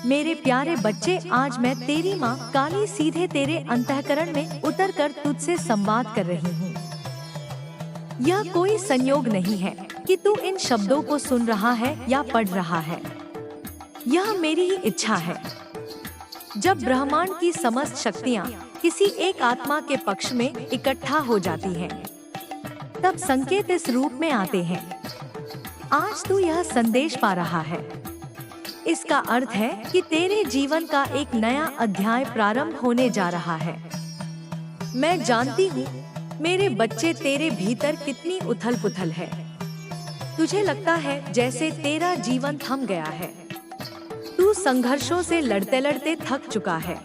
मेरे प्यारे बच्चे, आज मैं तेरी माँ काली सीधे तेरे अंतःकरण में उतरकर तुझसे संवाद कर रही हूँ। यह कोई संयोग नहीं है कि तू इन शब्दों को सुन रहा है या पढ़ रहा है। यह मेरी ही इच्छा है। जब ब्रह्मांड की समस्त शक्तियाँ किसी एक आत्मा के पक्ष में इकट्ठा हो जाती हैं, तब संकेत इस रूप में आते हैं। आज तू यह संदेश पा रहा है। इसका अर्थ है कि तेरे जीवन का एक नया अध्याय प्रारंभ होने जा रहा है। मैं जानती हूँ मेरे बच्चे, तेरे भीतर कितनी उथल पुथल है। तुझे लगता है जैसे तेरा जीवन थम गया है। तू संघर्षों से लड़ते लड़ते थक चुका है।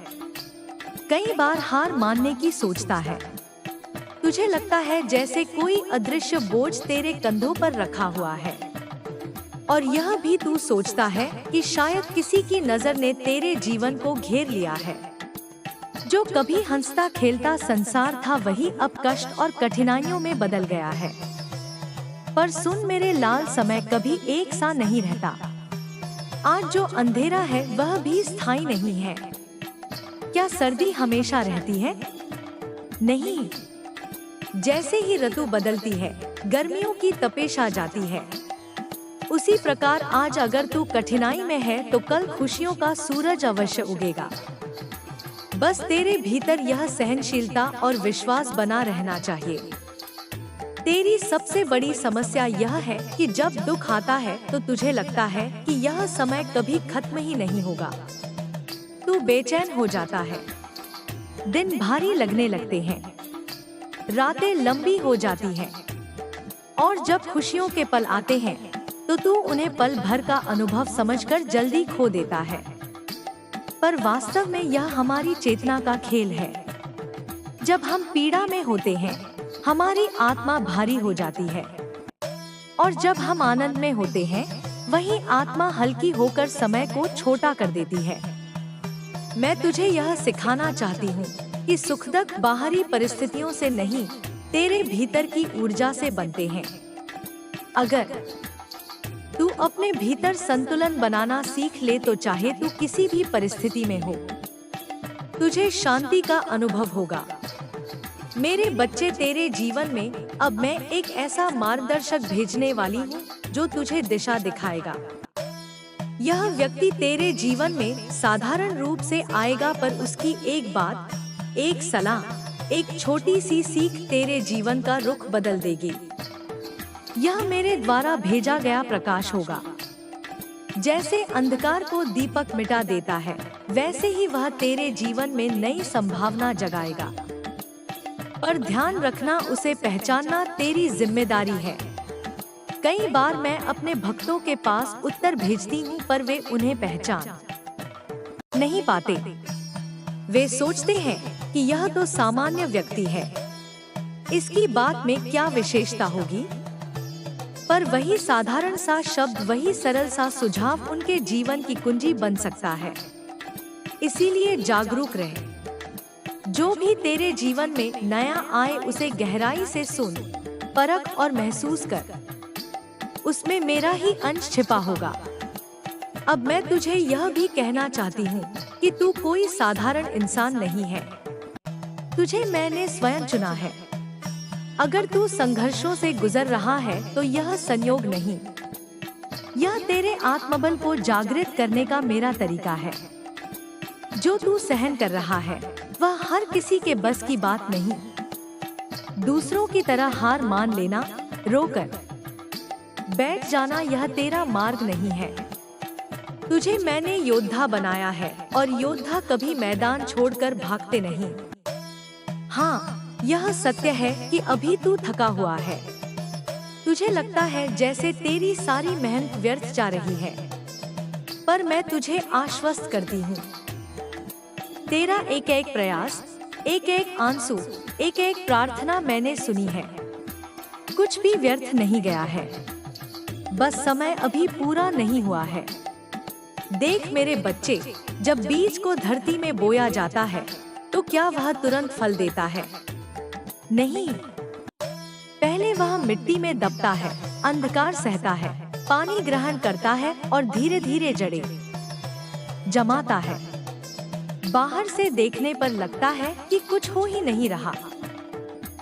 कई बार हार मानने की सोचता है। तुझे लगता है जैसे कोई अदृश्य बोझ तेरे कंधों पर रखा हुआ है। और यह भी तू सोचता है कि शायद किसी की नजर ने तेरे जीवन को घेर लिया है। जो कभी हंसता खेलता संसार था, वही अब कष्ट और कठिनाइयों में बदल गया है। पर सुन मेरे लाल, समय कभी एक सा नहीं रहता। आज जो अंधेरा है वह भी स्थायी नहीं है। क्या सर्दी हमेशा रहती है? नहीं। जैसे ही ऋतु बदलती है, गर्मियों की तपिश आ जाती है। उसी प्रकार आज अगर तू कठिनाई में है तो कल खुशियों का सूरज अवश्य उगेगा। बस तेरे भीतर यह सहनशीलता और विश्वास बना रहना चाहिए। तेरी सबसे बड़ी समस्या यह है कि जब दुख आता है तो तुझे लगता है कि यह समय कभी खत्म ही नहीं होगा। तू बेचैन हो जाता है। दिन भारी लगने लगते हैं, रातें लंबी हो जाती हैं। और जब खुशियों के पल आते हैं तो तू उन्हें पल भर का अनुभव समझकर जल्दी खो देता है। पर वास्तव में यह हमारी चेतना का खेल है। जब हम पीड़ा में होते हैं, हमारी आत्मा भारी हो जाती है। और जब हम आनंद में होते हैं, वही आत्मा हल्की होकर समय को छोटा कर देती है। मैं तुझे यह सिखाना चाहती हूँ कि सुखदुख बाहरी परिस्थितियों से नहीं, तेरे भीतर की ऊर्जा से बनते हैं। अगर तू अपने भीतर संतुलन बनाना सीख ले तो चाहे तू किसी भी परिस्थिति में हो, तुझे शांति का अनुभव होगा। मेरे बच्चे, तेरे जीवन में अब मैं एक ऐसा मार्गदर्शक भेजने वाली हूँ जो तुझे दिशा दिखाएगा। यह व्यक्ति तेरे जीवन में साधारण रूप से आएगा, पर उसकी एक बात, एक सलाह, एक छोटी सी सीख तेरे जीवन का रुख बदल देगी। यह मेरे द्वारा भेजा गया प्रकाश होगा। जैसे अंधकार को दीपक मिटा देता है, वैसे ही वह तेरे जीवन में नई संभावना जगाएगा। पर ध्यान रखना, उसे पहचानना तेरी जिम्मेदारी है। कई बार मैं अपने भक्तों के पास उत्तर भेजती हूँ, पर वे उन्हें पहचान नहीं पाते। वे सोचते हैं कि यह तो सामान्य व्यक्ति है, इसकी बात में क्या विशेषता होगी। पर वही साधारण सा शब्द, वही सरल सा सुझाव उनके जीवन की कुंजी बन सकता है। इसीलिए जागरूक रहे। जो भी तेरे जीवन में नया आए, उसे गहराई से सुन, परख और महसूस कर। उसमें मेरा ही अंश छिपा होगा। अब मैं तुझे यह भी कहना चाहती हूँ कि तू कोई साधारण इंसान नहीं है। तुझे मैंने स्वयं चुना है। अगर तू संघर्षों से गुजर रहा है तो यह संयोग नहीं, यह तेरे आत्मबल को जागृत करने का मेरा तरीका है। जो तू सहन कर रहा है वह हर किसी के बस की बात नहीं। दूसरों की तरह हार मान लेना, रोकर बैठ जाना, यह तेरा मार्ग नहीं है। तुझे मैंने योद्धा बनाया है और योद्धा कभी मैदान छोड़कर भागते नहीं। हाँ, यह सत्य है कि अभी तू थका हुआ है। तुझे लगता है जैसे तेरी सारी मेहनत व्यर्थ जा रही है, पर मैं तुझे आश्वस्त करती हूँ, तेरा एक एक प्रयास, एक एक आंसू, एक एक प्रार्थना मैंने सुनी है। कुछ भी व्यर्थ नहीं गया है। बस समय अभी पूरा नहीं हुआ है। देख मेरे बच्चे, जब बीज को धरती में बोया जाता है तो क्या वह तुरंत फल देता है? नहीं। पहले वह मिट्टी में दबता है, अंधकार सहता है, पानी ग्रहण करता है और धीरे धीरे जड़ें जमाता है। बाहर से देखने पर लगता है कि कुछ हो ही नहीं रहा,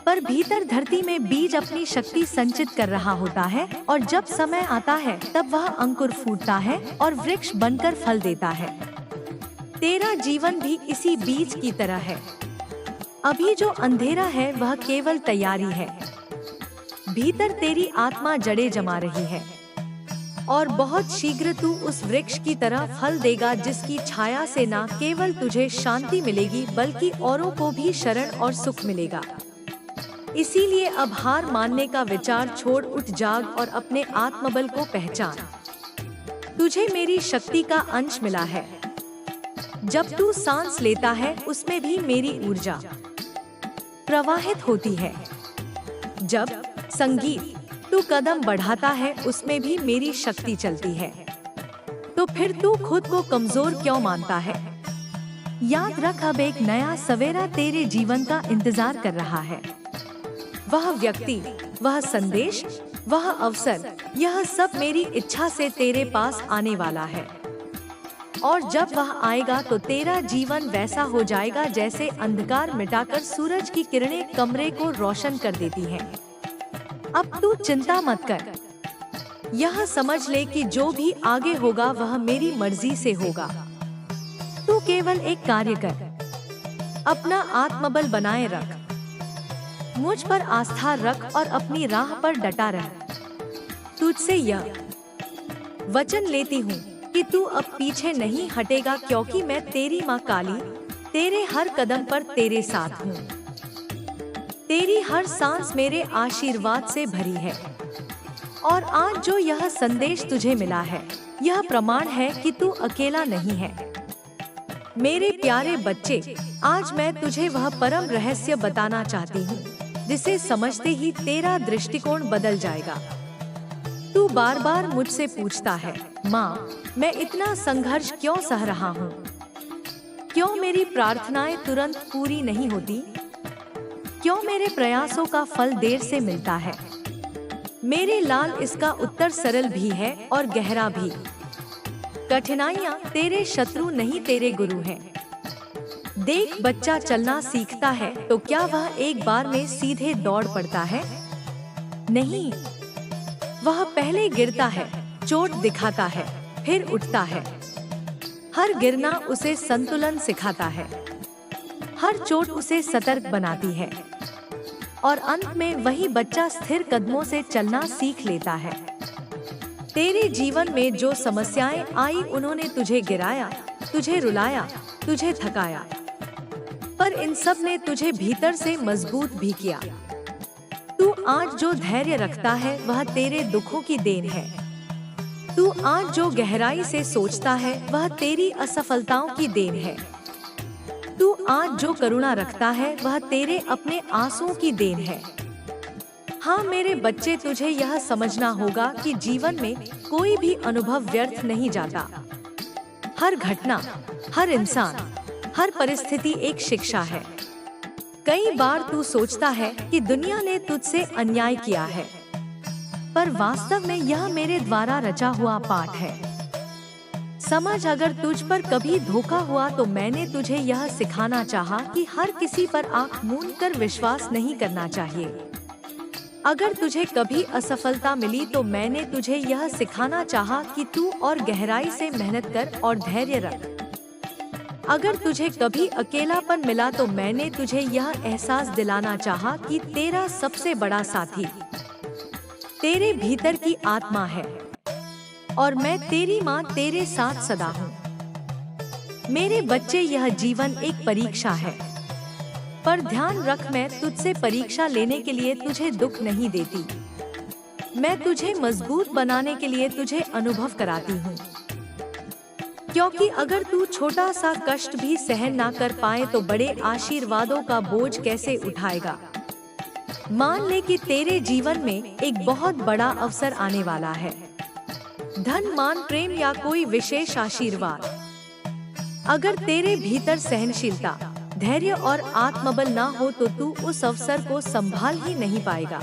पर भीतर धरती में बीज अपनी शक्ति संचित कर रहा होता है और जब समय आता है तब वह अंकुर फूटता है और वृक्ष बनकर फल देता है। तेरा जीवन भी इसी बीज की तरह है। अभी जो अंधेरा है वह केवल तैयारी है। भीतर तेरी आत्मा जड़ें जमा रही है और बहुत शीघ्र तू उस वृक्ष की तरह फल देगा जिसकी छाया से न केवल तुझे शांति मिलेगी बल्कि औरों को भी शरण और सुख मिलेगा। इसीलिए अब हार मानने का विचार छोड़, उठ, जाग और अपने आत्मबल को पहचान। तुझे मेरी शक्ति का अंश मिला है। जब तू सांस लेता है उसमें भी मेरी ऊर्जा प्रवाहित होती है। जब संगीत तू कदम बढ़ाता है उसमें भी मेरी शक्ति चलती है। तो फिर तू खुद को कमजोर क्यों मानता है? याद रख, अब एक नया सवेरा तेरे जीवन का इंतजार कर रहा है। वह व्यक्ति, वह संदेश, वह अवसर, यह सब मेरी इच्छा से तेरे पास आने वाला है। और जब वह आएगा तो तेरा जीवन वैसा हो जाएगा जैसे अंधकार मिटाकर सूरज की किरणें कमरे को रोशन कर देती हैं। अब तू चिंता मत कर। यह समझ ले कि जो भी आगे होगा वह मेरी मर्जी से होगा। तू केवल एक कार्य कर, अपना आत्मबल बनाए रख, मुझ पर आस्था रख और अपनी राह पर डटा रह। तुझसे यह वचन लेती हूँ कि तू अब पीछे नहीं हटेगा, क्योंकि मैं तेरी माँ काली तेरे हर कदम पर तेरे साथ हूँ। तेरी हर सांस मेरे आशीर्वाद से भरी है। और आज जो यह संदेश तुझे मिला है, यह प्रमाण है कि तू अकेला नहीं है। मेरे प्यारे बच्चे, आज मैं तुझे वह परम रहस्य बताना चाहती हूँ जिसे समझते ही तेरा दृष्टिकोण बदल जाएगा। तू बार बार मुझसे पूछता है, माँ, मैं इतना संघर्ष क्यों सह रहा हूँ? क्यों मेरी प्रार्थनाएं तुरंत पूरी नहीं होती? क्यों मेरे प्रयासों का फल देर से मिलता है? मेरे लाल, इसका उत्तर सरल भी है और गहरा भी। कठिनाइयाँ तेरे शत्रु नहीं, तेरे गुरु हैं। देख, बच्चा चलना सीखता है तो क्या वह एक बार में सीधे दौड़ पड़ता है? नहीं, वह पहले गिरता है, चोट दिखाता है, फिर उठता है। हर गिरना उसे संतुलन सिखाता है, हर चोट उसे सतर्क बनाती है और अंत में वही बच्चा स्थिर कदमों से चलना सीख लेता है। तेरे जीवन में जो समस्याएं आई उन्होंने तुझे गिराया, तुझे रुलाया, तुझे थकाया, पर इन सब ने तुझे भीतर से मजबूत भी किया। तू आज जो धैर्य रखता है वह तेरे दुखों की देन है। तू आज जो गहराई से सोचता है वह तेरी असफलताओं की देन है। तू आज जो करुणा रखता है वह तेरे अपने आंसुओं की देन है। हाँ मेरे बच्चे, तुझे यह समझना होगा कि जीवन में कोई भी अनुभव व्यर्थ नहीं जाता। हर घटना, हर इंसान, हर परिस्थिति एक शिक्षा है। कई बार तू सोचता है कि दुनिया ने तुझसे अन्याय किया है, पर वास्तव में यह मेरे द्वारा रचा हुआ पाठ है। समझ, अगर तुझ पर कभी धोखा हुआ तो मैंने तुझे यह सिखाना चाहा कि हर किसी पर आंख मूंदकर विश्वास नहीं करना चाहिए। अगर तुझे कभी असफलता मिली तो मैंने तुझे यह सिखाना चाहा कि तू और गहराई से मेहनत कर और धैर्य रख। अगर तुझे कभी अकेलापन मिला तो मैंने तुझे यह एहसास दिलाना चाहा कि तेरा सबसे बड़ा साथी तेरे भीतर की आत्मा है और मैं तेरी माँ तेरे साथ सदा हूँ। मेरे बच्चे, यह जीवन एक परीक्षा है, पर ध्यान रख, मैं तुझसे परीक्षा लेने के लिए तुझे दुख नहीं देती। मैं तुझे मजबूत बनाने के लिए तुझे अनुभव कराती हूँ। क्योंकि अगर तू छोटा सा कष्ट भी सहन ना कर पाए तो बड़े आशीर्वादों का बोझ कैसे उठाएगा। मान ले कि तेरे जीवन में एक बहुत बड़ा अवसर आने वाला है। धन, मान, प्रेम या कोई विशेष आशीर्वाद। अगर तेरे भीतर सहनशीलता, धैर्य और आत्मबल ना हो तो तू उस अवसर को संभाल ही नहीं पाएगा।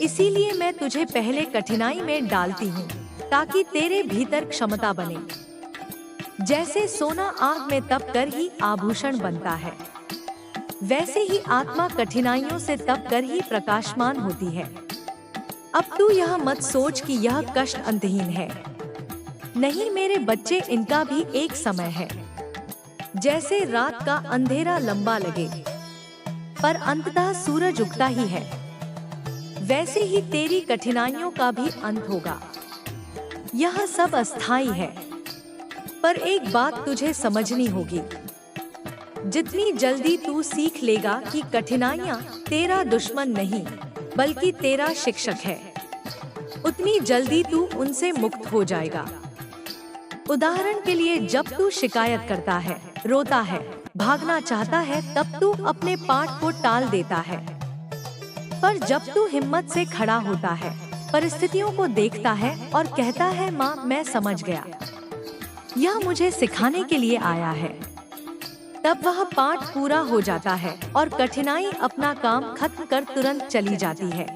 इसीलिए मैं तुझे पहले कठिनाई में डालती हूँ ताकि तेरे भीतर क्षमता बने। जैसे सोना आग में तप कर ही आभूषण बनता है, वैसे ही आत्मा कठिनाइयों से तप कर ही प्रकाशमान होती है। अब तू यह मत सोच कि यह कष्ट अंतहीन है। नहीं मेरे बच्चे, इनका भी एक समय है। जैसे रात का अंधेरा लंबा लगे पर अंततः सूरज उगता ही है, वैसे ही तेरी कठिनाइयों का भी अंत होगा। यह सब अस्थायी है, पर एक बात तुझे समझनी होगी। जितनी जल्दी तू सीख लेगा कि कठिनाइयाँ तेरा दुश्मन नहीं बल्कि तेरा शिक्षक है, उतनी जल्दी तू उनसे मुक्त हो जाएगा। उदाहरण के लिए, जब तू शिकायत करता है, रोता है, भागना चाहता है, तब तू अपने पाठ को टाल देता है। पर जब तू हिम्मत से खड़ा होता है, परिस्थितियों को देखता है और कहता है, माँ मैं समझ गया, यह मुझे सिखाने के लिए आया है, तब वह पाठ पूरा हो जाता है और कठिनाई अपना काम खत्म कर तुरंत चली जाती है।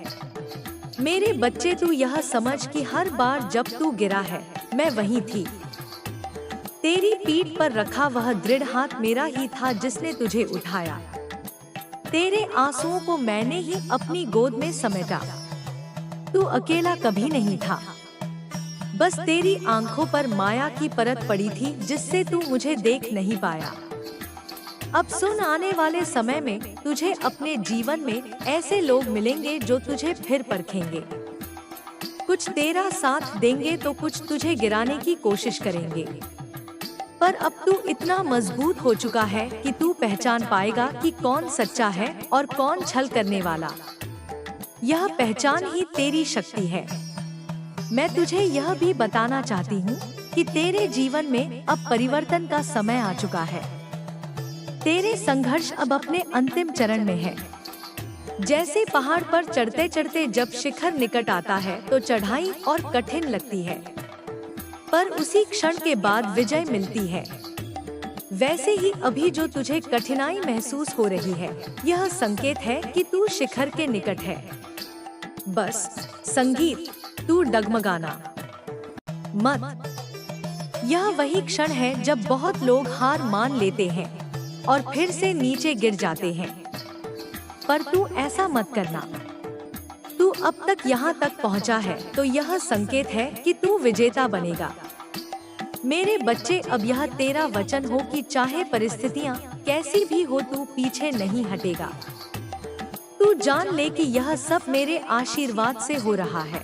मेरे बच्चे, तू यह समझ कि हर बार जब तू गिरा है, मैं वहीं थी। तेरी पीठ पर रखा वह दृढ़ हाथ मेरा ही था जिसने तुझे उठाया। तेरे आंसुओं को मैंने ही अपनी गोद में समेटा। तू अकेला कभी नहीं था, बस तेरी आंखों पर माया की परत पड़ी थी जिससे तू मुझे देख नहीं पाया। अब सुन, आने वाले समय में तुझे अपने जीवन में ऐसे लोग मिलेंगे जो तुझे फिर परखेंगे। कुछ तेरा साथ देंगे तो कुछ तुझे गिराने की कोशिश करेंगे। पर अब तू इतना मजबूत हो चुका है कि तू पहचान पाएगा कि कौन सच्चा है और कौन छल करने वाला। यह पहचान ही तेरी शक्ति है। मैं तुझे यह भी बताना चाहती हूँ कि तेरे जीवन में अब परिवर्तन का समय आ चुका है। तेरे संघर्ष अब अपने अंतिम चरण में है। जैसे पहाड़ पर चढ़ते चढ़ते जब शिखर निकट आता है तो चढ़ाई और कठिन लगती है, पर उसी क्षण के बाद विजय मिलती है। वैसे ही अभी जो तुझे कठिनाई महसूस हो रही है, यह संकेत है कि तू शिखर के निकट है। बस संगीत, तू डगमगाना मत। यह वही क्षण है जब बहुत लोग हार मान लेते हैं और फिर से नीचे गिर जाते हैं, पर तू ऐसा मत करना। तू अब तक यहाँ तक पहुँचा है तो यह संकेत है कि तू विजेता बनेगा। मेरे बच्चे, अब यह तेरा वचन हो कि चाहे परिस्थितियाँ कैसी भी हो, तू पीछे नहीं हटेगा। तू जान ले कि यह सब मेरे आशीर्वाद से हो रहा है।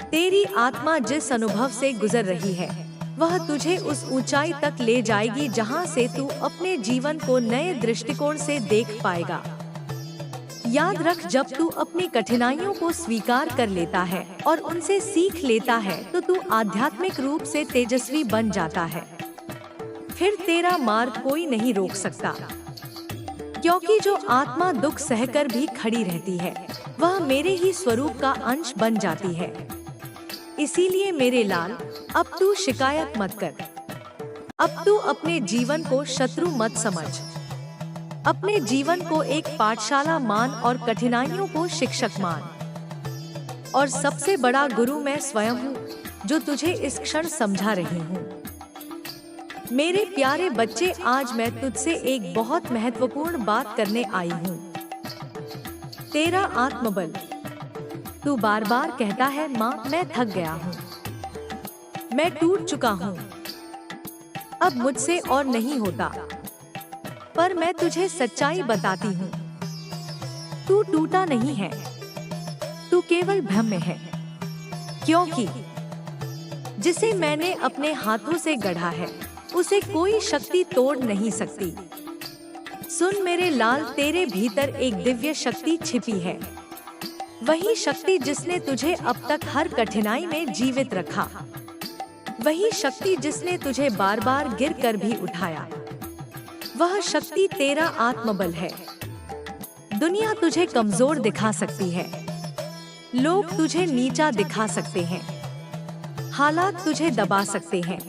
तेरी आत्मा जिस अनुभव से गुजर रही है, वह तुझे उस ऊंचाई तक ले जाएगी जहां से तू अपने जीवन को नए दृष्टिकोण से देख पाएगा। याद रख, जब तू अपनी कठिनाइयों को स्वीकार कर लेता है और उनसे सीख लेता है तो तू आध्यात्मिक रूप से तेजस्वी बन जाता है। फिर तेरा मार्ग कोई नहीं रोक सकता, क्योंकि जो आत्मा दुख सहकर भी खड़ी रहती है, वह मेरे ही स्वरूप का अंश बन जाती है। इसीलिए मेरे लाल, अब तू शिकायत मत कर। अब तू अपने जीवन को शत्रु मत समझ। अपने जीवन को एक पाठशाला मान और कठिनाइयों को शिक्षक मान। और सबसे बड़ा गुरु मैं स्वयं हूँ, जो तुझे इस क्षण समझा रही हूँ। मेरे प्यारे बच्चे, आज मैं तुझसे एक बहुत महत्वपूर्ण बात करने आई हूँ। तेरा आत्मबल। तू बार बार कहता है, माँ मैं थक गया हूँ, मैं टूट चुका हूँ, अब मुझसे और नहीं होता। पर मैं तुझे सच्चाई बताती हूँ, तू टूटा नहीं है, तू केवल भ्रम में है। क्योंकि जिसे मैंने अपने हाथों से गढ़ा है, उसे कोई शक्ति तोड़ नहीं सकती। सुन मेरे लाल, तेरे भीतर एक दिव्य शक्ति छिपी है। वही शक्ति जिसने तुझे अब तक हर कठिनाई में जीवित रखा। वही शक्ति जिसने तुझे बार बार गिर कर भी उठाया। वह शक्ति तेरा आत्मबल है। दुनिया तुझे कमजोर दिखा सकती है, लोग तुझे नीचा दिखा सकते हैं, हालात तुझे दबा सकते हैं,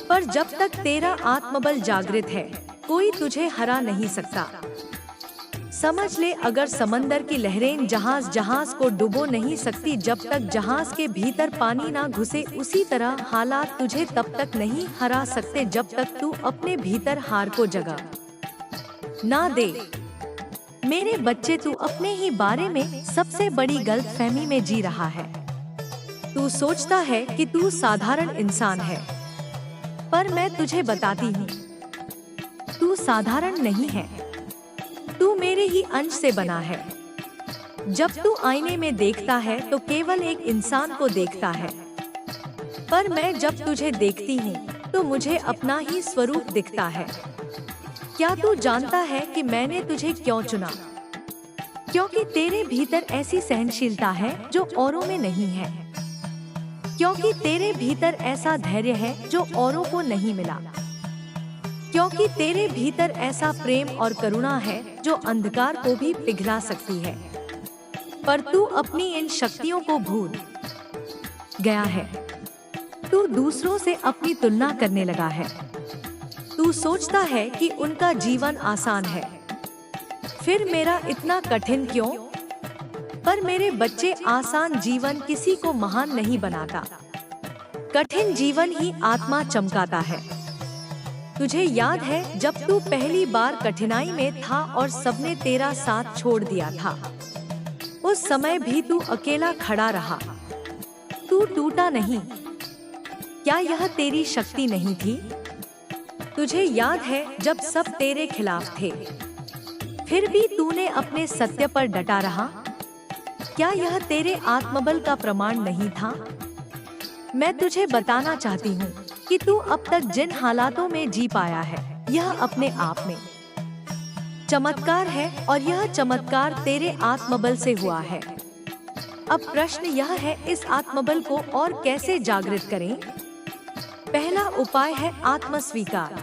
पर जब तक तेरा आत्मबल जागृत है, कोई तुझे हरा नहीं सकता। समझ ले, अगर समंदर की लहरें जहाज को डुबो नहीं सकती जब तक जहाज के भीतर पानी ना घुसे, उसी तरह हालात तुझे तब तक नहीं हरा सकते जब तक तू अपने भीतर हार को जगह ना दे। मेरे बच्चे, तू अपने ही बारे में सबसे बड़ी गलतफहमी में जी रहा है। तू सोचता है कि तू साधारण इंसान है, पर मैं तुझे बताती हूँ, तू साधारण नहीं है। तू मेरे ही अंश से बना है। जब तू आईने में देखता है तो केवल एक इंसान को देखता है, पर मैं जब तुझे देखती हूँ तो मुझे अपना ही स्वरूप दिखता है। क्या तू जानता है कि मैंने तुझे क्यों चुना? क्योंकि तेरे भीतर ऐसी सहनशीलता है जो औरों में नहीं है। क्योंकि तेरे भीतर ऐसा धैर्य है जो औरों को नहीं मिला। क्योंकि तेरे भीतर ऐसा प्रेम और करुणा है जो अंधकार को भी पिघला सकती है। पर तू अपनी इन शक्तियों को भूल गया है। तू दूसरों से अपनी तुलना करने लगा है। तू सोचता है कि उनका जीवन आसान है, फिर मेरा इतना कठिन क्यों? पर मेरे बच्चे, आसान जीवन किसी को महान नहीं बनाता। कठिन जीवन ही आत्मा चमकाता है। तुझे याद है जब तू पहली बार कठिनाई में था और सबने तेरा साथ छोड़ दिया था? उस समय भी तू अकेला खड़ा रहा। तू टूटा नहीं। क्या यह तेरी शक्ति नहीं थी? तुझे याद है जब सब तेरे खिलाफ थे, फिर भी तूने अपने सत्य पर डटा रहा? क्या यह तेरे आत्मबल का प्रमाण नहीं था? मैं तुझे बताना चाहती हूँ कि तू अब तक जिन हालातों में जी पाया है, यह अपने आप में चमत्कार है, और यह चमत्कार तेरे आत्मबल से हुआ है। अब प्रश्न यह है, इस आत्मबल को और कैसे जागृत करें? पहला उपाय है आत्मस्वीकार।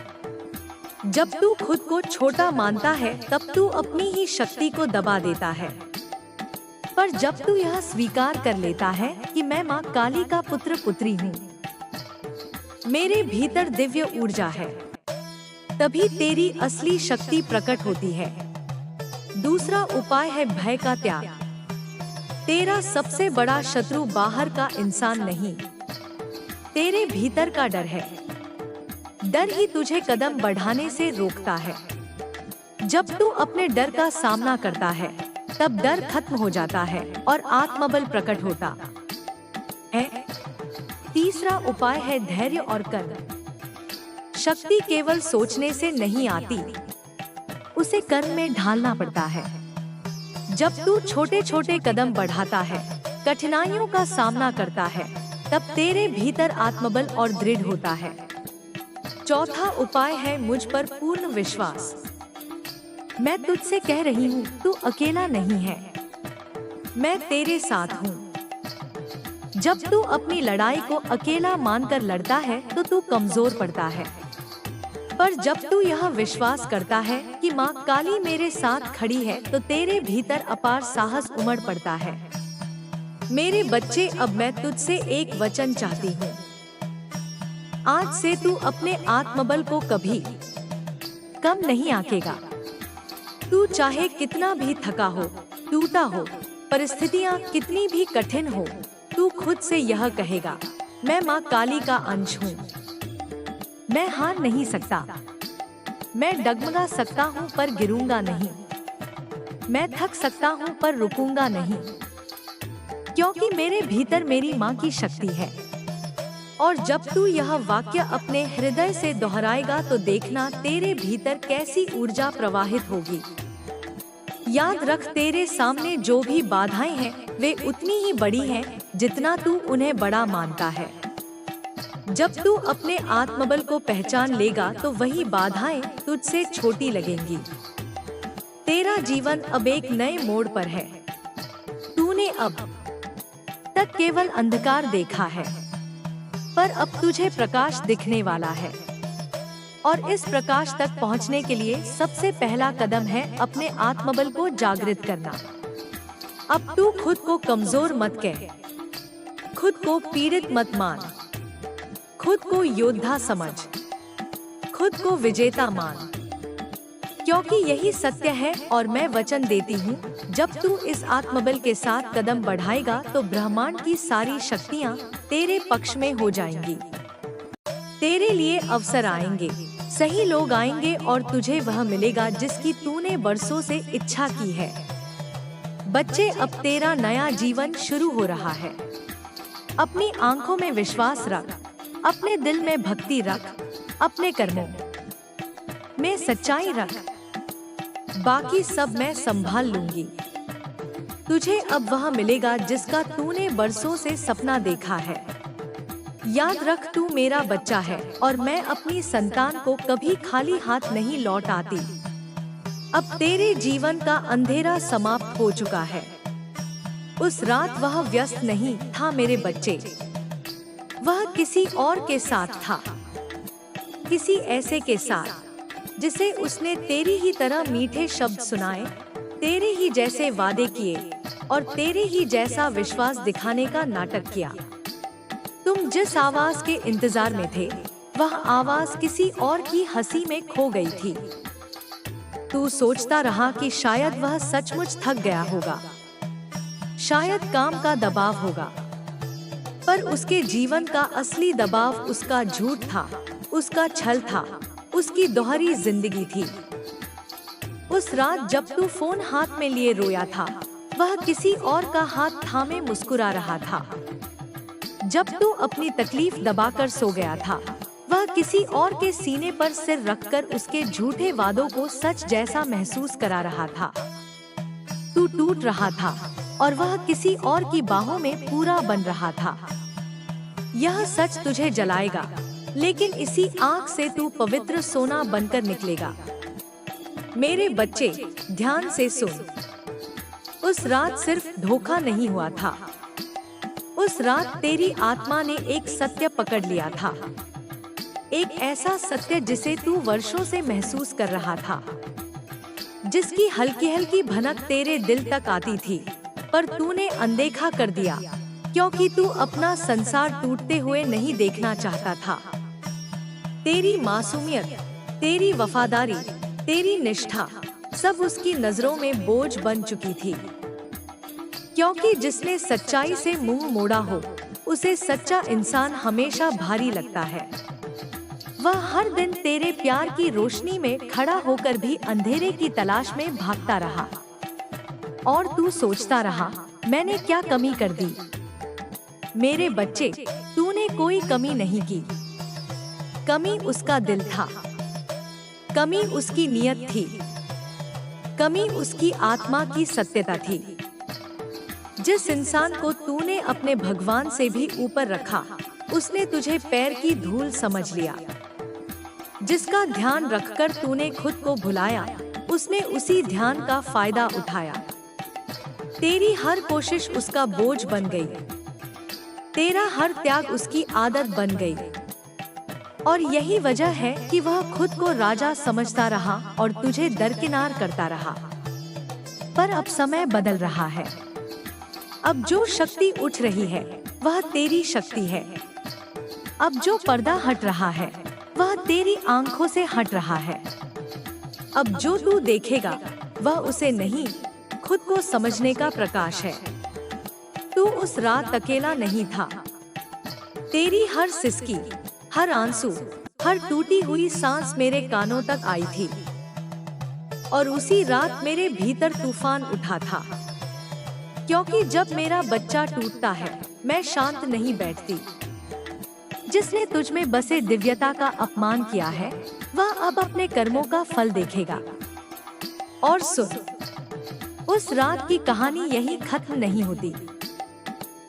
जब तू खुद को छोटा मानता है तब तू अपनी ही शक्ति को दबा देता है। पर जब तू यह स्वीकार कर लेता है कि मैं माँ काली का पुत्र पुत्री हूँ, मेरे भीतर दिव्य ऊर्जा है, तभी तेरी असली शक्ति प्रकट होती है। दूसरा उपाय है भय का त्याग। तेरा सबसे बड़ा शत्रु बाहर का इंसान नहीं, तेरे भीतर का डर है। डर ही तुझे कदम बढ़ाने से रोकता है। जब तू अपने डर का सामना करता है, तब डर खत्म हो जाता है और आत्मबल प्रकट होता है। तीसरा उपाय है धैर्य और कर्म। शक्ति केवल सोचने से नहीं आती, उसे कर्म में ढालना पड़ता है। जब तू छोटे छोटे कदम बढ़ाता है, कठिनाइयों का सामना करता है, तब तेरे भीतर आत्मबल और दृढ़ होता है। चौथा उपाय है मुझ पर पूर्ण विश्वास। मैं तुझसे कह रही हूँ, तू अकेला नहीं है, मैं तेरे साथ हूँ। जब तू अपनी लड़ाई को अकेला मानकर लड़ता है तो तू कमजोर पड़ता है। पर जब तू यह विश्वास करता है कि माँ काली मेरे साथ खड़ी है, तो तेरे भीतर अपार साहस उमड़ पड़ता है। मेरे बच्चे, अब मैं तुझसे एक वचन चाहती हूँ। आज से तू अपने आत्मबल को कभी कम नहीं आंकेगा। तू चाहे कितना भी थका हो, टूटा हो, परिस्थितियाँ कितनी भी कठिन हो, तू खुद से यह कहेगा, मैं माँ काली का अंश हूँ। मैं हार नहीं सकता। मैं डगमगा सकता हूँ पर गिरूंगा नहीं। मैं थक सकता हूँ पर रुकूंगा नहीं, क्योंकि मेरे भीतर मेरी माँ की शक्ति है। और जब तू यह वाक्य अपने हृदय से दोहराएगा तो देखना तेरे भीतर कैसी ऊर्जा प्रवाहित होगी। याद रख, तेरे सामने जो भी बाधाएं हैं वे उतनी ही बड़ी हैं जितना तू उन्हें बड़ा मानता है। जब तू अपने आत्मबल को पहचान लेगा तो वही बाधाएं तुझसे छोटी लगेंगी। तेरा जीवन अब एक नए मोड़ पर है। तूने अब तक केवल अंधकार देखा है, पर अब तुझे प्रकाश दिखने वाला है। और इस प्रकाश तक पहुंचने के लिए सबसे पहला कदम है अपने आत्मबल को जागृत करना। अब तू खुद को कमजोर मत कह, खुद को पीड़ित मत मान, खुद को योद्धा समझ, खुद को विजेता मान। क्योंकि यही सत्य है और मैं वचन देती हूँ, जब तू इस आत्मबल के साथ कदम बढ़ाएगा तो ब्रह्मांड की सारी शक्तियाँ तेरे पक्ष में हो जाएंगी। तेरे लिए अवसर आएंगे, सही लोग आएंगे और तुझे वह मिलेगा जिसकी तूने बरसों से इच्छा की है। बच्चे, अब तेरा नया जीवन शुरू हो रहा है। अपनी आंखों में विश्वास रख, अपने दिल में भक्ति रख, अपने कर्मों में सच्चाई रख, बाकी सब मैं संभाल लूंगी। तुझे अब वह मिलेगा जिसका तूने बरसों से सपना देखा है। याद रख, तू मेरा बच्चा है और मैं अपनी संतान को कभी खाली हाथ नहीं लौट आती। अब तेरे जीवन का अंधेरा समाप्त हो चुका है। उस रात वह व्यस्त नहीं था मेरे बच्चे, वह किसी और के साथ था, किसी ऐसे के साथ जिसे उसने तेरी ही तरह मीठे शब्द सुनाए, तेरे ही जैसे वादे किए और तेरे ही जैसा विश्वास दिखाने का नाटक किया। तुम जिस आवाज के इंतजार में थे, वह आवाज किसी और की हंसी में खो गई थी। तू सोचता रहा कि शायद वह सचमुच थक गया होगा, शायद काम का दबाव होगा, पर उसके जीवन का असली दबाव उसका झूठ था, उसका छल था, उसकी दोहरी जिंदगी थी। उस रात जब तू फोन हाथ में लिए रोया था, वह किसी और का हाथ थामे मुस्कुरा रहा था। जब तू अपनी तकलीफ दबाकर सो गया था, वह किसी और के सीने पर सिर रखकर उसके झूठे वादों को सच जैसा महसूस करा रहा था। तू टूट रहा था और वह किसी और की बाहों में पूरा बन रहा था। यह सच तुझे जलाएगा, लेकिन इसी आग से तू पवित्र सोना बनकर निकलेगा। मेरे बच्चे, ध्यान से सुन। उस रात सिर्फ धोखा नहीं हुआ था, उस रात तेरी आत्मा ने एक सत्य पकड़ लिया था, एक ऐसा सत्य जिसे तू वर्षों से महसूस कर रहा था, जिसकी हल्की हल्की भनक तेरे दिल तक आती थी, पर तूने अनदेखा कर दिया क्योंकि तू अपना संसार टूटते हुए नहीं देखना चाहता था। तेरी मासूमियत, तेरी वफादारी, तेरी निष्ठा सब उसकी नजरों में बोझ बन चुकी थी, क्योंकि जिसने सच्चाई से मुंह मोड़ा हो, उसे सच्चा इंसान हमेशा भारी लगता है। वह हर दिन तेरे प्यार की रोशनी में खड़ा होकर भी अंधेरे की तलाश में भागता रहा, और तू सोचता रहा, मैंने क्या कमी कर दी? मेरे बच्चे, तूने कोई कमी नहीं की। कमी उसका दिल था, कमी उसकी नियत थी, कमी उसकी आत्मा की सत्यता थी। जिस इंसान को तूने अपने भगवान से भी ऊपर रखा, उसने तुझे पैर की धूल समझ लिया। जिसका ध्यान रखकर तूने खुद को भुलाया, उसने उसी ध्यान का फायदा उठाया। तेरी हर कोशिश उसका बोझ बन गई, तेरा हर त्याग उसकी आदत बन गई, और यही वजह है कि वह खुद को राजा समझता रहा और तुझे दरकिनार करता रहा। पर अब समय बदल रहा है। अब जो शक्ति उठ रही है, वह तेरी शक्ति है। अब जो पर्दा हट रहा है, वह तेरी आंखों से हट रहा है। अब जो तू देखेगा, वह उसे नहीं, खुद को समझने का प्रकाश है। तू उस रात अकेला नहीं था। तेरी हर सिसकी, हर आंसू, हर टूटी हुई सांस मेरे कानों तक आई थी, और उसी रात मेरे भीतर तूफान उठा था। क्योंकि जब मेरा बच्चा टूटता है, मैं शांत नहीं बैठती। जिसने तुझ में बसे दिव्यता का अपमान किया है, वह अब अपने कर्मों का फल देखेगा। और सुन, उस रात की कहानी यही खत्म नहीं होती।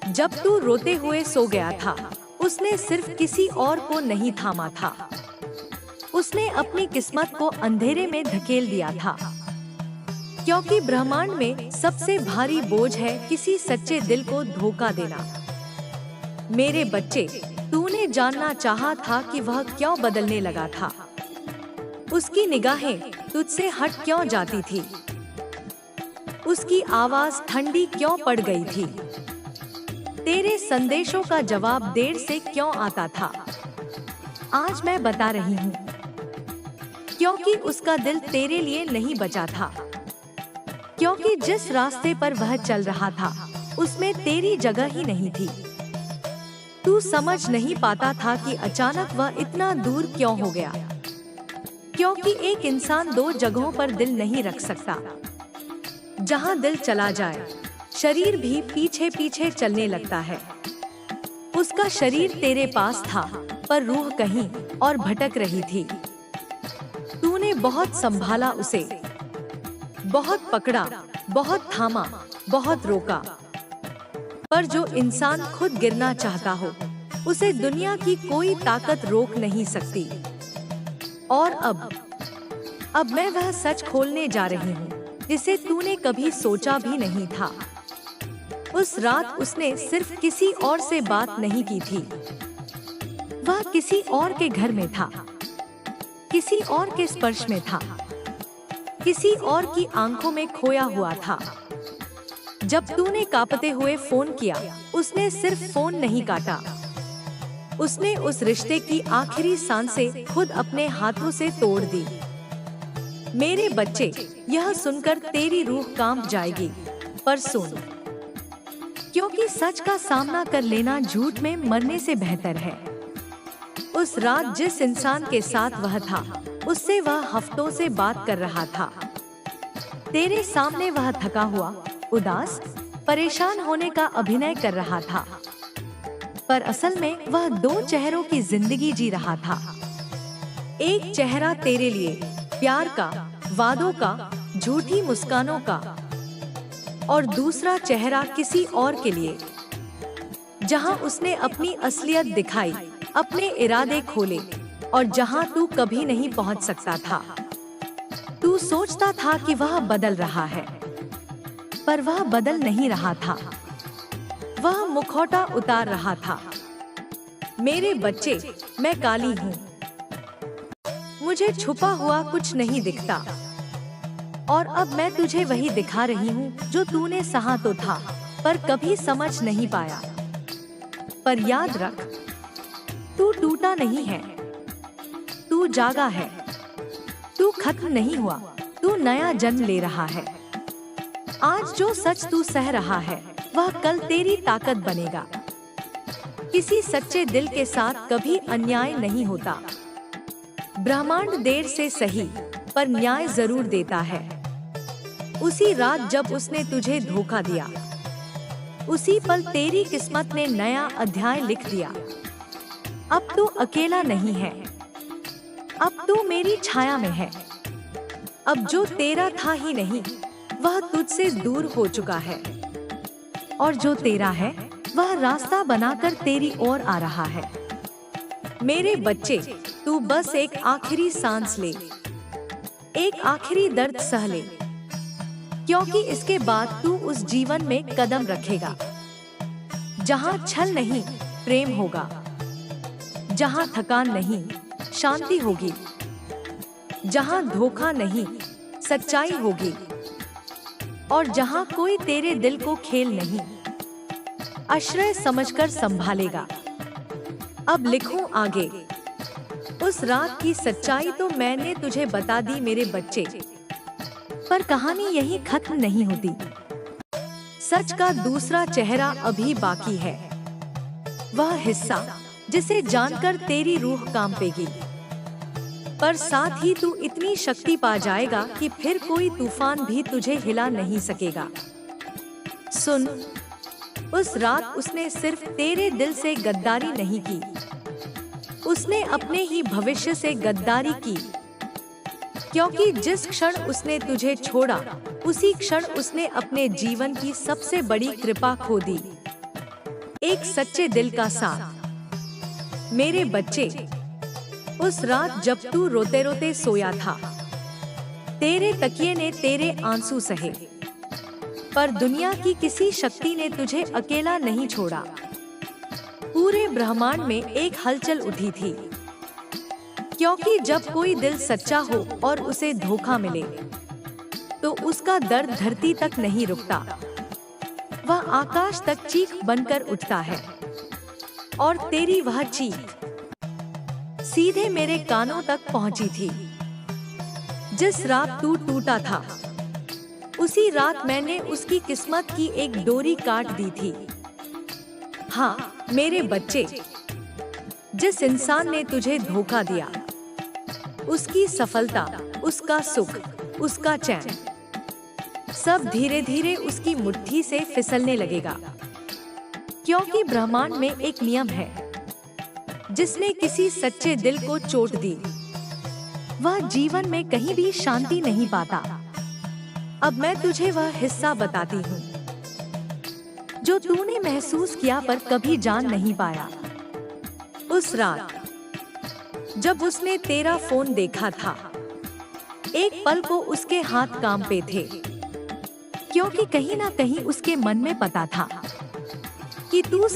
जब तू रोते हुए सो गया था, उसने सिर्फ किसी और को नहीं थामा था, उसने अपनी किस्मत को अंधेरे में धकेल दिया था। क्योंकि ब्रह्मांड में सबसे भारी बोझ है किसी सच्चे दिल को धोखा देना। मेरे बच्चे, तूने जानना चाहा था कि वह क्यों बदलने लगा था। उसकी निगाहें तुझसे हट क्यों जाती थी, उसकी आवाज ठंडी क्यों पड़ गई थी, तेरे संदेशों का जवाब देर से क्यों आता था। आज मैं बता रही हूँ। क्योंकि उसका दिल तेरे लिए नहीं बचा था, क्योंकि जिस रास्ते पर वह चल रहा था उसमें तेरी जगह ही नहीं थी। तू समझ नहीं पाता था कि अचानक वह इतना दूर क्यों हो गया, क्योंकि एक इंसान दो जगहों पर दिल नहीं रख सकता। जहाँ दिल चला जाए शरीर भी पीछे पीछे चलने लगता है। उसका शरीर तेरे पास था पर रूह कहीं और भटक रही थी। तूने बहुत संभाला उसे, बहुत पकड़ा, बहुत थामा, बहुत रोका, पर जो इंसान खुद गिरना चाहता हो उसे दुनिया की कोई ताकत रोक नहीं सकती। और अब मैं वह सच खोलने जा रही हूँ जिसे तूने कभी सोचा भी नहीं था। उस रात उसने सिर्फ किसी और से बात नहीं की थी, वह किसी और के घर में था, किसी और के स्पर्श में था, किसी और की आंखों में खोया हुआ था। जब तूने कांपते हुए फोन किया, उसने सिर्फ फोन नहीं काटा, उसने उस रिश्ते की आखिरी सांसें खुद अपने हाथों से तोड़ दी। मेरे बच्चे, यह सुनकर तेरी रूह कांप जाएगी, पर सुन, क्योंकि सच का सामना कर लेना झूठ में मरने से बेहतर है। उस रात जिस इंसान के साथ वह था, उससे वह हफ्तों से बात कर रहा था। तेरे सामने वह थका हुआ, उदास, परेशान होने का अभिनय कर रहा था, पर असल में वह दो चेहरों की जिंदगी जी रहा था। एक चेहरा तेरे लिए, प्यार का, वादों का, झूठी मुस्कानों का, और दूसरा चेहरा किसी और के लिए, जहां उसने अपनी असलियत दिखाई, अपने इरादे खोले, और जहां तू कभी नहीं पहुंच सकता था। तू सोचता था कि वह बदल रहा है, पर वह बदल नहीं रहा था, वह मुखौटा उतार रहा था। मेरे बच्चे, मैं काली हूँ, मुझे छुपा हुआ कुछ नहीं दिखता, और अब मैं तुझे वही दिखा रही हूँ जो तूने सहा तो था पर कभी समझ नहीं पाया। पर याद रख, तू टूटा नहीं है, तू जागा है, तू खत्म नहीं हुआ, तू नया जन्म ले रहा है। आज जो सच तू सह रहा है वह कल तेरी ताकत बनेगा। किसी सच्चे दिल के साथ कभी अन्याय नहीं होता। ब्रह्मांड देर से सही पर न्याय जरूर देता है। उसी रात जब उसने तुझे धोखा दिया, उसी पल तेरी किस्मत ने नया अध्याय लिख दिया। अब तू अकेला नहीं है, अब तू मेरी छाया में है। अब जो तेरा था ही नहीं, वह तुझसे दूर हो चुका है, और जो तेरा है वह रास्ता बनाकर तेरी ओर आ रहा है। मेरे बच्चे, तू बस एक आखिरी सांस ले, एक आखिरी दर्द सह ले, क्योंकि इसके बाद तू उस जीवन में कदम रखेगा जहां छल नहीं, प्रेम होगा, जहां थकान नहीं, शांति होगी, जहां धोखा नहीं, सच्चाई होगी, और जहां कोई तेरे दिल को खेल नहीं, आश्रय समझकर संभालेगा। अब लिखूं आगे। उस रात की सच्चाई तो मैंने तुझे बता दी मेरे बच्चे, पर कहानी यही खत्म नहीं होती। सच का दूसरा चेहरा अभी बाकी है, वह हिस्सा जिसे जानकर तेरी रूह कांपेगी, पर साथ ही तू इतनी शक्ति पा जाएगा कि फिर कोई तूफान भी तुझे हिला नहीं सकेगा। सुन, उस रात उसने सिर्फ तेरे दिल से गद्दारी नहीं की, उसने अपने ही भविष्य से गद्दारी की, क्योंकि जिस क्षण उसने तुझे छोड़ा, उसी क्षण उसने अपने जीवन की सबसे बड़ी कृपा खो दी, एक सच्चे दिल का साथ। मेरे बच्चे, उस रात जब तू रोते रोते सोया था, तेरे तकिए ने तेरे आंसू सहे, पर दुनिया की किसी शक्ति ने तुझे अकेला नहीं छोड़ा। पूरे ब्रह्मांड में एक हलचल उठी थी, क्योंकि जब कोई दिल सच्चा हो और उसे धोखा मिले, तो उसका दर्द धरती तक नहीं रुकता, वह आकाश तक चीख बनकर उठता है। और तेरी वह चीख सीधे मेरे कानों तक पहुंची थी। जिस रात तू टूटा था, उसी रात मैंने उसकी किस्मत की एक डोरी काट दी थी। हाँ मेरे बच्चे, जिस इंसान ने तुझे धोखा दिया, उसकी सफलता, उसका सुख, उसका चैन, सब धीरे धीरे उसकी मुट्ठी से फिसलने लगेगा। क्योंकि ब्रह्मांड में एक नियम है, जिसने किसी सच्चे दिल को चोट दी, वह जीवन में कहीं भी शांति नहीं पाता। अब मैं तुझे वह हिस्सा बताती हूँ जो तूने महसूस किया पर कभी जान नहीं पाया। उस रात जब उसने तेरा फोन देखा था, एक पल को उसके हाथ काम पे थे, क्योंकि कहीं ना कहीं उसके मन में पता था कि तू